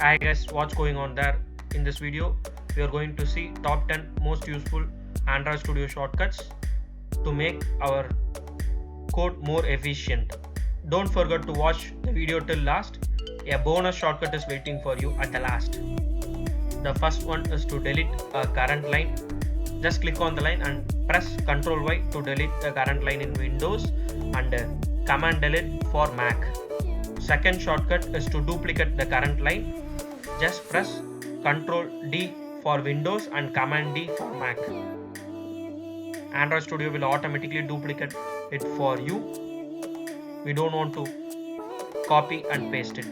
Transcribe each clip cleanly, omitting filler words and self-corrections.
Hi guys, what's going on there? In this video, we are going to see top 10 most useful Android Studio shortcuts to make our code more efficient. Don't forget to watch the video till last. A bonus shortcut is waiting for you at the last. The first one is to delete a current line. Just click on the line and press Ctrl Y to delete the current line in Windows and Command Delete for Mac. Second shortcut is to duplicate the current line. Just press Ctrl D for Windows and Command D for Mac. Android Studio will automatically duplicate it for you. We don't want to copy and paste it.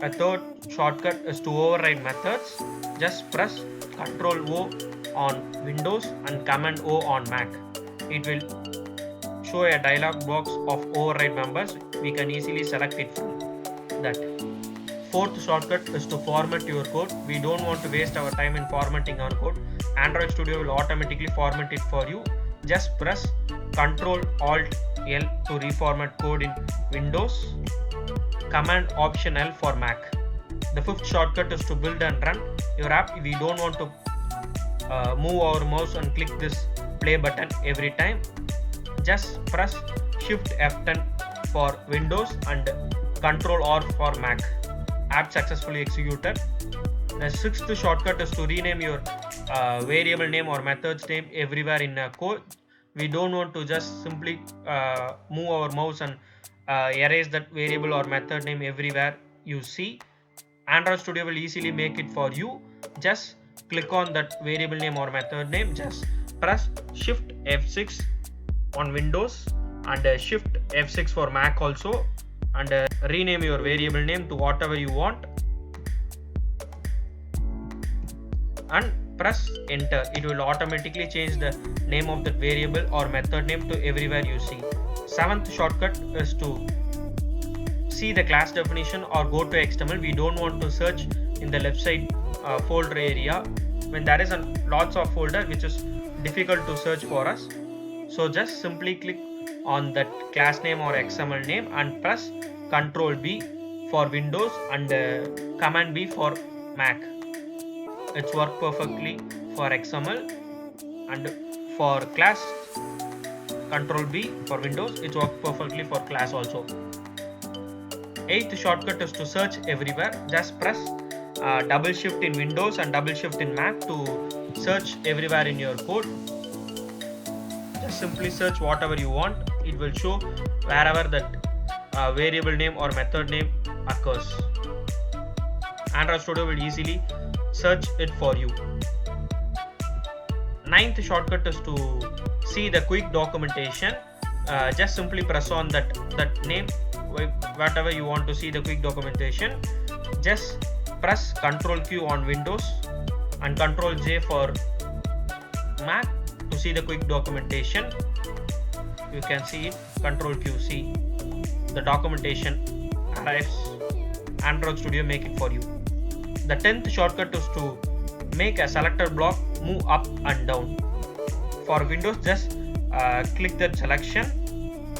A third shortcut is to override methods. Just press Ctrl O on Windows and Command O on Mac. It will show a dialog box of override members. We can easily select it from that. Fourth shortcut is to format your code. We don't want to waste our time in formatting our code. Android Studio will automatically format it for you. Just press Ctrl Alt L to reformat code in Windows. Command Option L for Mac. The fifth shortcut is to build and run your app. We don't want to move our mouse and click this play button every time. Just press Shift F10 for Windows and Ctrl R for Mac. App successfully executed. The sixth shortcut is to rename your variable name or method's name everywhere in code. We don't want to just simply move our mouse and erase that variable or method name everywhere you see. Android Studio will easily make it for you. Just click on that variable name or method name. Just press Shift F6 on Windows and Shift F6 for Mac also, and rename your variable name to whatever you want and press enter. It will automatically change the name of that variable or method name to everywhere you see. Seventh shortcut is to see the class definition or go to XML. We don't want to search in the left side folder area when there is lots of folder which is difficult to search for us. So just simply click on that class name or XML name and press Ctrl B for Windows and Command B for Mac. It's worked perfectly for XML, and for class Ctrl B for Windows, it works perfectly for class also. Eighth shortcut is to search everywhere. Just press double shift in Windows and double shift in Mac to search everywhere in your code. Just simply search whatever you want. It will show wherever that variable name or method name occurs. Android Studio will easily search it for you. Ninth shortcut is to see the quick documentation. Just simply press on that name whatever you want to see the quick documentation. Just press Ctrl Q on Windows and Ctrl J for Mac to see the quick documentation. You can see it. Ctrl Q, see the documentation arrives. Android Studio make it for you. The 10th shortcut is to make a selector block move up and down. For Windows, just click that selection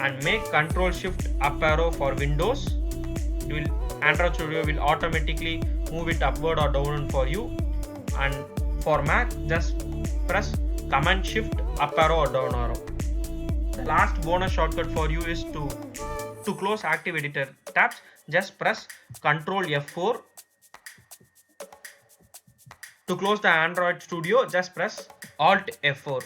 and make Ctrl Shift up arrow for Windows. Android Studio will automatically move it upward or down for you. And for Mac, just press Command Shift up arrow or down arrow. The last bonus shortcut for you is to close active editor tabs. Just press Ctrl F4. To close the Android Studio, just press Alt F4.